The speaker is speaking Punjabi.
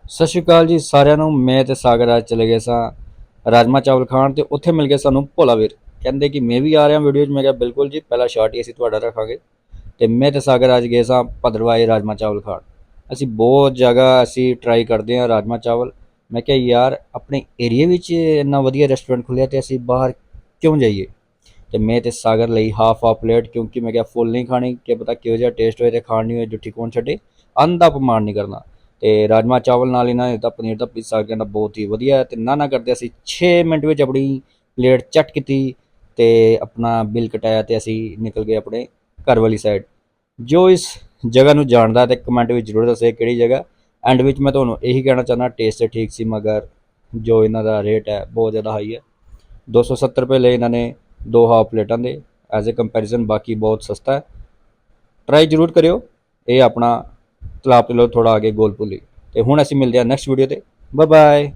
ਸਤਿ ਸ਼੍ਰੀ ਅਕਾਲ ਜੀ ਸਾਰਿਆਂ ਨੂੰ। ਮੈਂ ਤੇ ਸਾਗਰ ਅੱਜ ਚਲੇ ਗਏ ਸਾਂ ਰਾਜਮਾ ਚਾਵਲ ਖਾਣ, ਤੇ ਉੱਥੇ ਮਿਲ ਗਏ ਸਾਨੂੰ ਭੋਲਾ ਵੀਰ। ਕਹਿੰਦੇ ਕਿ ਮੈਂ ਵੀ ਆ ਰਿਹਾ ਵੀਡੀਓ 'ਚ। ਮੈਂ ਕਿਹਾ ਬਿਲਕੁਲ ਜੀ, ਪਹਿਲਾ ਸ਼ਾਟ ਹੀ ਅਸੀਂ ਤੁਹਾਡਾ ਰੱਖਾਂਗੇ। ਤੇ ਮੈਂ ਤੇ ਸਾਗਰ ਅੱਜ ਗਏ ਸਾਂ ਭਦਰਵਾਏ ਰਾਜਮਾ ਚਾਵਲ ਖਾਣ। ਅਸੀਂ ਬਹੁਤ ਜਗ੍ਹਾ ਅਸੀਂ ਟਰਾਈ ਕਰਦੇ ਹਾਂ ਰਾਜਮਾ ਚਾਵਲ। ਮੈਂ ਕਿਹਾ ਯਾਰ, ਆਪਣੇ ਏਰੀਏ ਵਿੱਚ ਇੰਨਾ ਵਧੀਆ ਰੈਸਟੋਰੈਂਟ ਖੁੱਲਿਆ ਤੇ ਅਸੀਂ ਬਾਹਰ ਕਿਉਂ ਜਾਈਏ। ਤੇ ਮੈਂ ਤੇ ਸਾਗਰ ਲਈ ਹਾਫ ਪਲੇਟ, ਕਿਉਂਕਿ ਮੈਂ ਕਿਹਾ ਫੁੱਲ ਨਹੀਂ ਖਾਣੀ, ਕਿ ਪਤਾ ਕਿਹੋ ਜਿਹਾ ਟੇਸਟ ਹੋਏ ਤੇ ਖਾਣ ਨਹੀਂ ਹੋਏ, ਜੁੱਠੀ ਕੌਣ ਛੱਡੇ। ਅੰਨ ਦਾ ਅਪਮਾਨ ਨਹੀਂ ਕਰਨਾ। ਤੇ ਰਾਜਮਾ ਚਾਵਲ ਨਾਲ ਇਹਨਾਂ ਨੇ ਤਾਂ ਪਨੀਰ ਦਾ ਪੀਸਾ ਕਹਿੰਦਾ ਬਹੁਤ ਹੀ ਵਧੀਆ ਹੈ। ਤੇ ਨਾ ਕਰਦੇ ਅਸੀਂ 6 ਮਿੰਟ ਵਿੱਚ ਆਪਣੀ ਪਲੇਟ ਚੱਟ ਕੀਤੀ ਤੇ ਆਪਣਾ ਬਿੱਲ ਕਟਾਇਆ ਤੇ ਅਸੀਂ ਨਿਕਲ ਗਏ ਆਪਣੇ ਘਰ ਵਾਲੀ ਸਾਈਡ। ਜੋ ਇਸ ਜਗ੍ਹਾ ਨੂੰ ਜਾਣਦਾ ਤੇ ਕਮੈਂਟ ਵਿੱਚ ਜ਼ਰੂਰ ਦੱਸੇ ਕਿਹੜੀ ਜਗ੍ਹਾ। ਐਂਡ ਵਿੱਚ ਮੈਂ ਤੁਹਾਨੂੰ ਇਹੀ ਕਹਿਣਾ ਚਾਹੁੰਦਾ, ਟੇਸਟ ਤੇ ਠੀਕ ਸੀ, ਮਗਰ ਜੋ ਇਹਨਾਂ ਦਾ ਰੇਟ ਹੈ ਬਹੁਤ ਜ਼ਿਆਦਾ ਹਾਈ ਹੈ। 270 ਰੁਪਏ ਲਏ ਇਹਨਾਂ ਨੇ ਦੋ ਹਾਫ ਪਲੇਟਾਂ ਦੇ। ਐਜ਼ ਏ ਕੰਪੈਰੀਜ਼ਨ ਬਾਕੀ ਬਹੁਤ ਸਸਤਾ ਹੈ। ਟਰਾਈ ਜ਼ਰੂਰ ਕਰਿਓ। ਇਹ ਆਪਣਾ ਤਲਾਬ ਤੋਂ ਥੋੜਾ ਅੱਗੇ ਗੋਲਪੁਲੀ। ਤੇ ਹੁਣ ਅਸੀਂ ਮਿਲਦੇ ਹਾਂ ਨੈਕਸਟ ਵੀਡੀਓ ਤੇ। Bye bye.